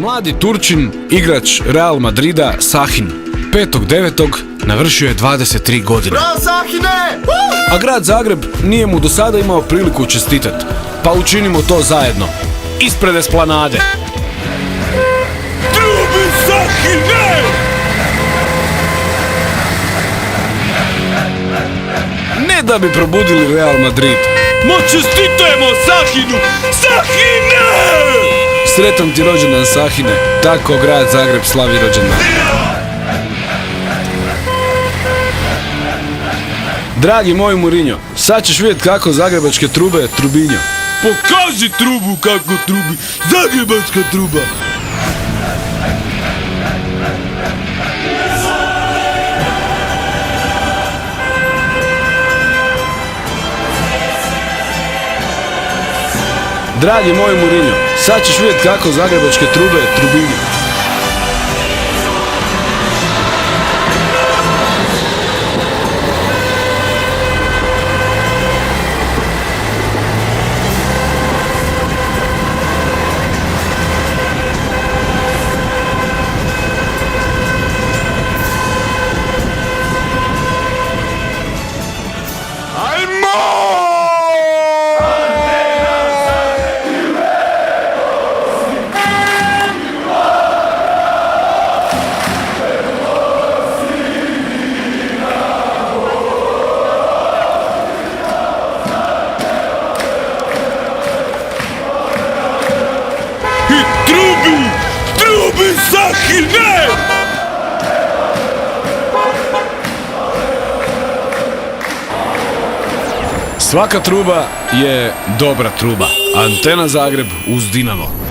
Mladi Turčin, igrač Real Madrida Sahin, 5.9. navršio je 23 godine. Bravo Sahine! A grad Zagreb nije mu do sada imao priliku čestitati, pa učinimo to zajedno, ispred Esplanade. Trubi Sahine! Ne da bi probudili Real Madrid. Ma čestitajmo Sahinu! Sahine! Sretan ti rođendan Sahine, tako grad Zagreb slavi rođendan. Dragi moj Mourinho, sad ćeš vidjeti kako zagrebačke trube trubinjo. Pokaži trubu kako trubi zagrebačka truba. Dragi moj Mourinho, sad ćeš vidjeti kako zagrebačke trube trubinjo. Trubi Sahine! Svaka truba je dobra truba. Antena Zagreb uz Dinamo.